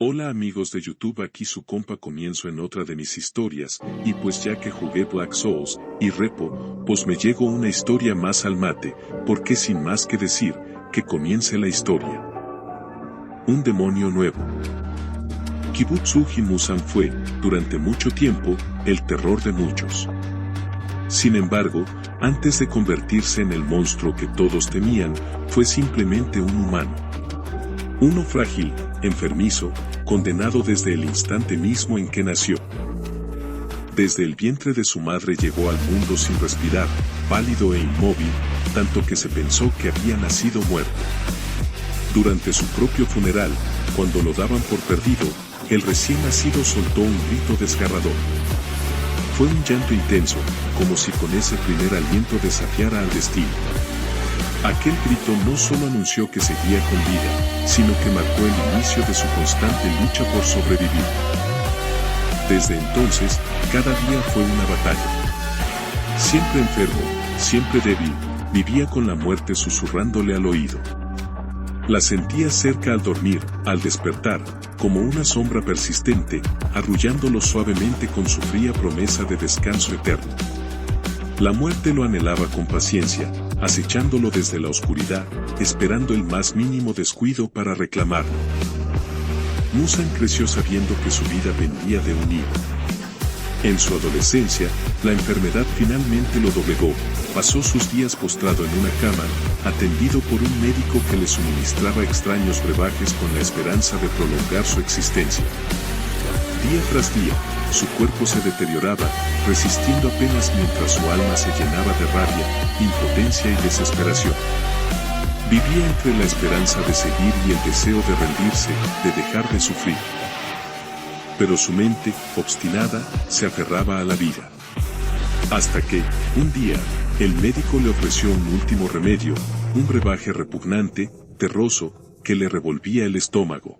Hola amigos de YouTube, aquí su compa comienzo en otra de mis historias, y pues ya que jugué Black Souls y Repo, pues me llegó una historia más al mate, porque sin más que decir, que comience la historia. Un demonio nuevo. Kibutsuji Musan fue, durante mucho tiempo, el terror de muchos. Sin embargo, antes de convertirse en el monstruo que todos temían, fue simplemente un humano. Uno frágil, enfermizo, condenado desde el instante mismo en que nació. Desde el vientre de su madre llegó al mundo sin respirar, pálido e inmóvil, tanto que se pensó que había nacido muerto. Durante su propio funeral, cuando lo daban por perdido, el recién nacido soltó un grito desgarrador. Fue un llanto intenso, como si con ese primer aliento desafiara al destino. Aquel grito no solo anunció que seguía con vida, sino que marcó el inicio de su constante lucha por sobrevivir. Desde entonces, cada día fue una batalla. Siempre enfermo, siempre débil, vivía con la muerte susurrándole al oído. La sentía cerca al dormir, al despertar, como una sombra persistente, arrullándolo suavemente con su fría promesa de descanso eterno. La muerte lo anhelaba con paciencia, acechándolo desde la oscuridad, esperando el más mínimo descuido para reclamarlo. Musan creció sabiendo que su vida pendía de un hilo. En su adolescencia, la enfermedad finalmente lo doblegó, pasó sus días postrado en una cama, atendido por un médico que le suministraba extraños brebajes con la esperanza de prolongar su existencia. Día tras día, su cuerpo se deterioraba, resistiendo apenas mientras su alma se llenaba de rabia, impotencia y desesperación. Vivía entre la esperanza de seguir y el deseo de rendirse, de dejar de sufrir. Pero su mente, obstinada, se aferraba a la vida. Hasta que, un día, el médico le ofreció un último remedio, un brebaje repugnante, terroso, que le revolvía el estómago.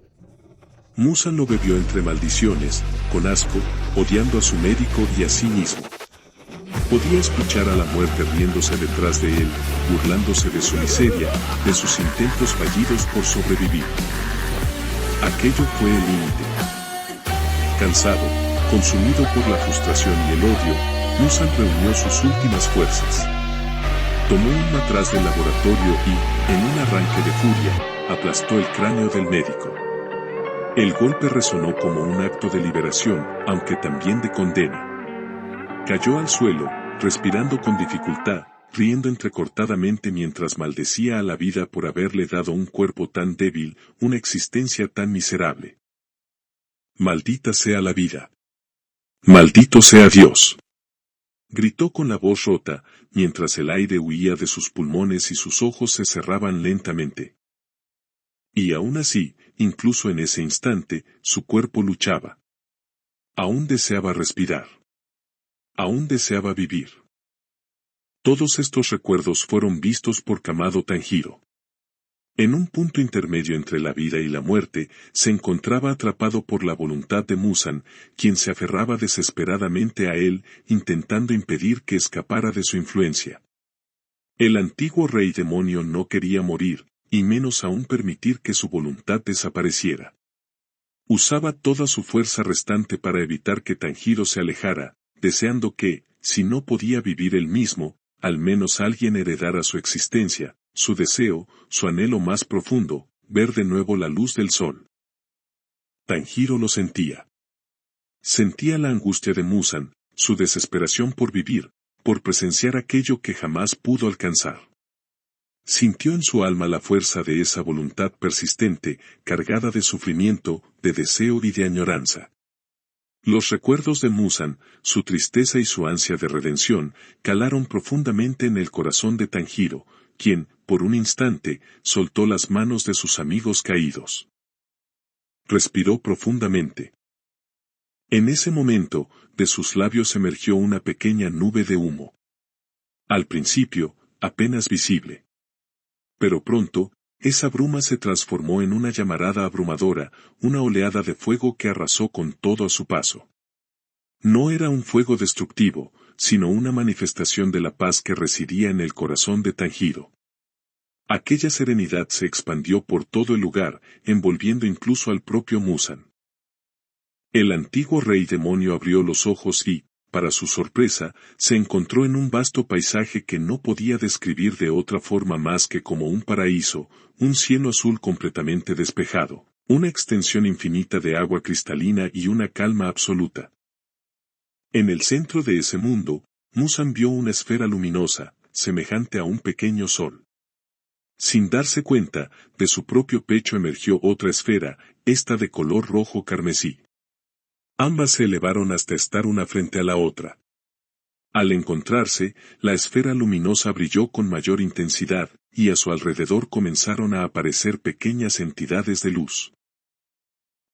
Musan lo bebió entre maldiciones, con asco, odiando a su médico y a sí mismo. Podía escuchar a la muerte riéndose detrás de él, burlándose de su miseria, de sus intentos fallidos por sobrevivir. Aquello fue el límite. Cansado, consumido por la frustración y el odio, Musan reunió sus últimas fuerzas. Tomó un matraz del laboratorio y, en un arranque de furia, aplastó el cráneo del médico. El golpe resonó como un acto de liberación, aunque también de condena. Cayó al suelo, respirando con dificultad, riendo entrecortadamente mientras maldecía a la vida por haberle dado un cuerpo tan débil, una existencia tan miserable. Maldita sea la vida. Maldito sea Dios. Gritó con la voz rota, mientras el aire huía de sus pulmones y sus ojos se cerraban lentamente. Y aún así, incluso en ese instante, su cuerpo luchaba. Aún deseaba respirar. Aún deseaba vivir. Todos estos recuerdos fueron vistos por Kamado Tanjiro. En un punto intermedio entre la vida y la muerte, se encontraba atrapado por la voluntad de Musan, quien se aferraba desesperadamente a él, intentando impedir que escapara de su influencia. El antiguo rey demonio no quería morir, y menos aún permitir que su voluntad desapareciera. Usaba toda su fuerza restante para evitar que Tanjiro se alejara, deseando que, si no podía vivir él mismo, al menos alguien heredara su existencia, su deseo, su anhelo más profundo, ver de nuevo la luz del sol. Tanjiro lo sentía. Sentía la angustia de Musan, su desesperación por vivir, por presenciar aquello que jamás pudo alcanzar. Sintió en su alma la fuerza de esa voluntad persistente, cargada de sufrimiento, de deseo y de añoranza. Los recuerdos de Musan, su tristeza y su ansia de redención, calaron profundamente en el corazón de Tanjiro, quien, por un instante, soltó las manos de sus amigos caídos. Respiró profundamente. En ese momento, de sus labios emergió una pequeña nube de humo. Al principio, apenas visible. Pero pronto, esa bruma se transformó en una llamarada abrumadora, una oleada de fuego que arrasó con todo a su paso. No era un fuego destructivo, sino una manifestación de la paz que residía en el corazón de Tanjiro. Aquella serenidad se expandió por todo el lugar, envolviendo incluso al propio Muzan. El antiguo rey demonio abrió los ojos y, para su sorpresa, se encontró en un vasto paisaje que no podía describir de otra forma más que como un paraíso, un cielo azul completamente despejado, una extensión infinita de agua cristalina y una calma absoluta. En el centro de ese mundo, Muzan vio una esfera luminosa, semejante a un pequeño sol. Sin darse cuenta, de su propio pecho emergió otra esfera, esta de color rojo carmesí. Ambas se elevaron hasta estar una frente a la otra. Al encontrarse, la esfera luminosa brilló con mayor intensidad, y a su alrededor comenzaron a aparecer pequeñas entidades de luz.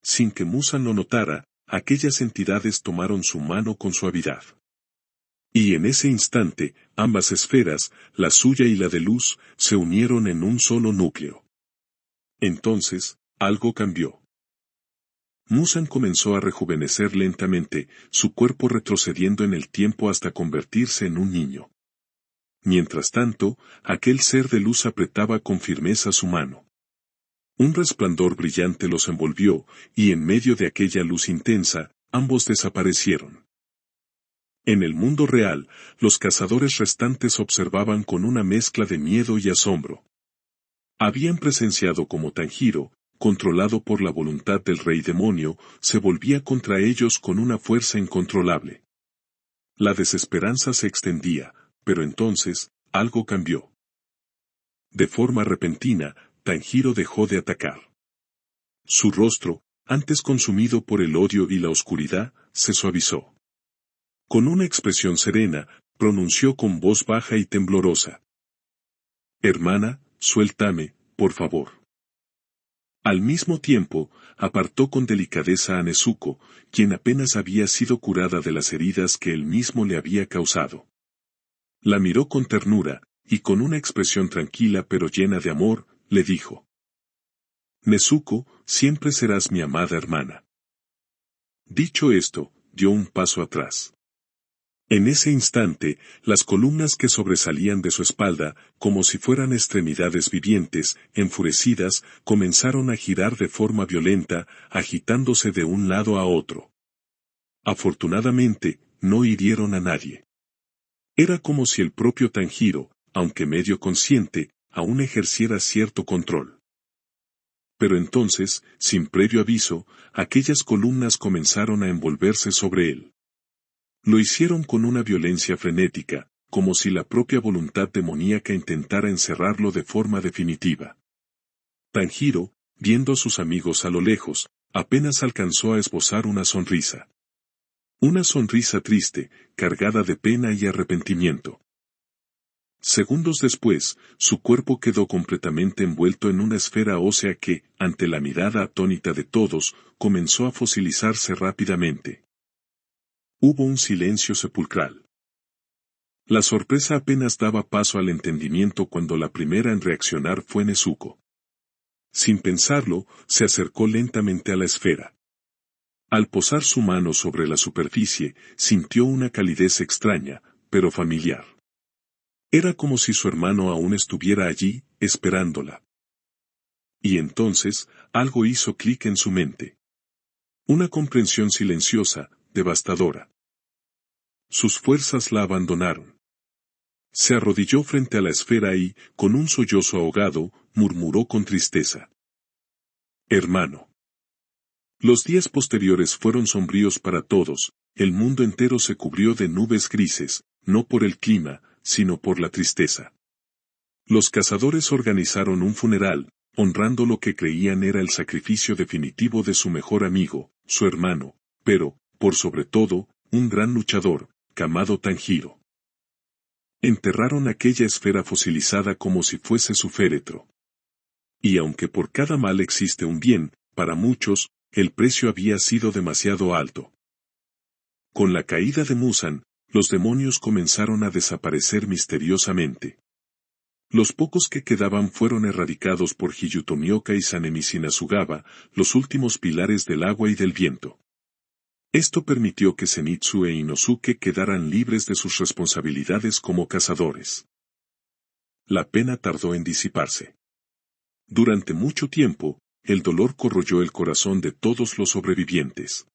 Sin que Muzan lo notara, aquellas entidades tomaron su mano con suavidad. Y en ese instante, ambas esferas, la suya y la de luz, se unieron en un solo núcleo. Entonces, algo cambió. Muzan comenzó a rejuvenecer lentamente, su cuerpo retrocediendo en el tiempo hasta convertirse en un niño. Mientras tanto, aquel ser de luz apretaba con firmeza su mano. Un resplandor brillante los envolvió, y en medio de aquella luz intensa, ambos desaparecieron. En el mundo real, los cazadores restantes observaban con una mezcla de miedo y asombro. Habían presenciado cómo Tanjiro, controlado por la voluntad del rey demonio, se volvía contra ellos con una fuerza incontrolable. La desesperanza se extendía, pero entonces, algo cambió. De forma repentina, Tanjiro dejó de atacar. Su rostro, antes consumido por el odio y la oscuridad, se suavizó. Con una expresión serena, pronunció con voz baja y temblorosa: «Hermana, suéltame, por favor». Al mismo tiempo, apartó con delicadeza a Nezuko, quien apenas había sido curada de las heridas que él mismo le había causado. La miró con ternura, y con una expresión tranquila pero llena de amor, le dijo: «Nezuko, siempre serás mi amada hermana». Dicho esto, dio un paso atrás. En ese instante, las columnas que sobresalían de su espalda, como si fueran extremidades vivientes, enfurecidas, comenzaron a girar de forma violenta, agitándose de un lado a otro. Afortunadamente, no hirieron a nadie. Era como si el propio Tanjiro, aunque medio consciente, aún ejerciera cierto control. Pero entonces, sin previo aviso, aquellas columnas comenzaron a envolverse sobre él. Lo hicieron con una violencia frenética, como si la propia voluntad demoníaca intentara encerrarlo de forma definitiva. Tanjiro, viendo a sus amigos a lo lejos, apenas alcanzó a esbozar una sonrisa. Una sonrisa triste, cargada de pena y arrepentimiento. Segundos después, su cuerpo quedó completamente envuelto en una esfera ósea que, ante la mirada atónita de todos, comenzó a fosilizarse rápidamente. Hubo un silencio sepulcral. La sorpresa apenas daba paso al entendimiento cuando la primera en reaccionar fue Nezuko. Sin pensarlo, se acercó lentamente a la esfera. Al posar su mano sobre la superficie, sintió una calidez extraña, pero familiar. Era como si su hermano aún estuviera allí, esperándola. Y entonces, algo hizo clic en su mente. Una comprensión silenciosa, devastadora. Sus fuerzas la abandonaron. Se arrodilló frente a la esfera y, con un sollozo ahogado, murmuró con tristeza: «Hermano». Los días posteriores fueron sombríos para todos, el mundo entero se cubrió de nubes grises, no por el clima, sino por la tristeza. Los cazadores organizaron un funeral, honrando lo que creían era el sacrificio definitivo de su mejor amigo, su hermano, pero, por sobre todo, un gran luchador, Kamado Tanjiro. Enterraron aquella esfera fosilizada como si fuese su féretro. Y aunque por cada mal existe un bien, para muchos, el precio había sido demasiado alto. Con la caída de Muzan, los demonios comenzaron a desaparecer misteriosamente. Los pocos que quedaban fueron erradicados por Hiyutomioka y Sanemisi Nasugaba, los últimos pilares del agua y del viento. Esto permitió que Zenitsu e Inosuke quedaran libres de sus responsabilidades como cazadores. la pena tardó en disiparse. Durante mucho tiempo, el dolor corroyó el corazón de todos los sobrevivientes.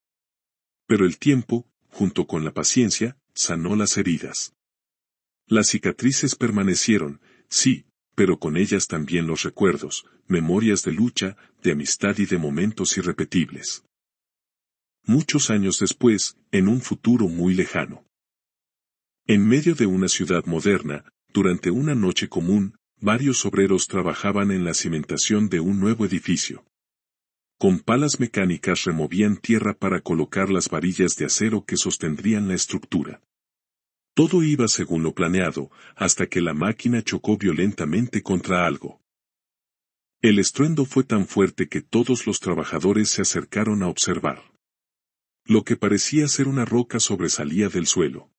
Pero el tiempo, junto con la paciencia, sanó las heridas. Las cicatrices permanecieron, sí, pero con ellas también los recuerdos, memorias de lucha, de amistad y de momentos irrepetibles. Muchos años después, en un futuro muy lejano. En medio de una ciudad moderna, durante una noche común, varios obreros trabajaban en la cimentación de un nuevo edificio. Con palas mecánicas removían tierra para colocar las varillas de acero que sostendrían la estructura. Todo iba según lo planeado, hasta que la máquina chocó violentamente contra algo. El estruendo fue tan fuerte que todos los trabajadores se acercaron a observar. Lo que parecía ser una roca sobresalía del suelo.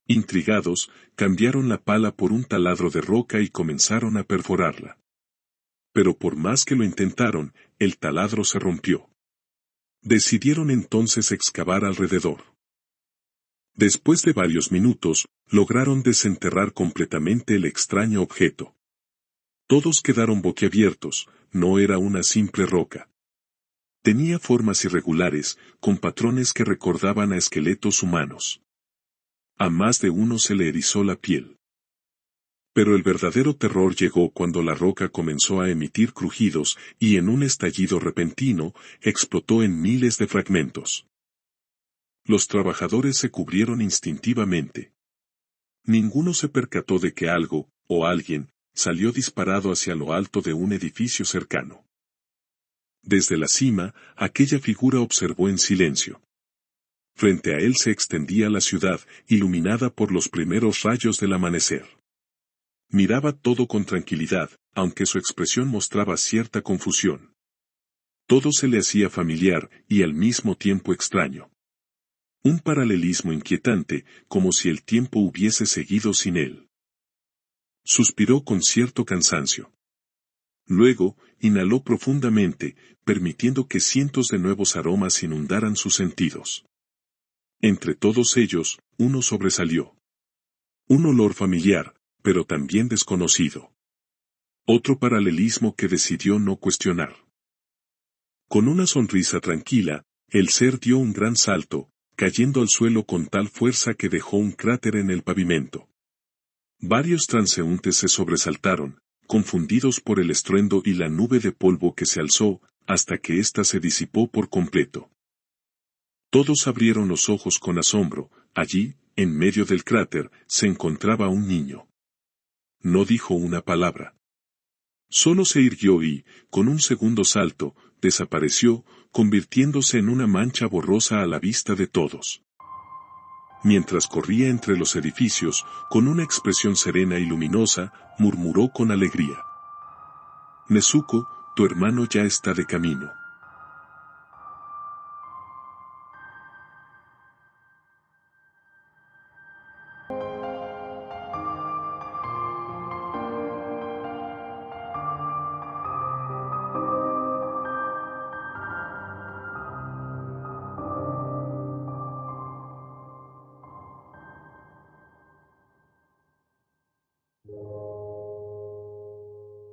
Intrigados, cambiaron la pala por un taladro de roca y comenzaron a perforarla. Pero por más que lo intentaron, el taladro se rompió. Decidieron entonces excavar alrededor. Después de varios minutos, lograron desenterrar completamente el extraño objeto. Todos quedaron boquiabiertos, no era una simple roca. Tenía formas irregulares, con patrones que recordaban a esqueletos humanos. A más de uno se le erizó la piel. Pero el verdadero terror llegó cuando la roca comenzó a emitir crujidos y en un estallido repentino, explotó en miles de fragmentos. Los trabajadores se cubrieron instintivamente. Ninguno se percató de que algo, o alguien, salió disparado hacia lo alto de un edificio cercano. Desde la cima, aquella figura observó en silencio. Frente a él se extendía la ciudad, iluminada por los primeros rayos del amanecer. Miraba todo con tranquilidad, aunque su expresión mostraba cierta confusión. Todo se le hacía familiar y al mismo tiempo extraño. Un paralelismo inquietante, como si el tiempo hubiese seguido sin él. Suspiró con cierto cansancio. Luego, inhaló profundamente, permitiendo que cientos de nuevos aromas inundaran sus sentidos. Entre todos ellos, uno sobresalió. Un olor familiar, pero también desconocido. Otro paralelismo que decidió no cuestionar. Con una sonrisa tranquila, el ser dio un gran salto, cayendo al suelo con tal fuerza que dejó un cráter en el pavimento. Varios transeúntes se sobresaltaron, confundidos por el estruendo y la nube de polvo que se alzó, hasta que ésta se disipó por completo. Todos abrieron los ojos con asombro. Allí, en medio del cráter, se encontraba un niño. No dijo una palabra. Solo se irguió y, con un segundo salto, desapareció, convirtiéndose en una mancha borrosa a la vista de todos. Mientras corría entre los edificios, con una expresión serena y luminosa, murmuró con alegría: Nezuko, tu hermano ya está de camino.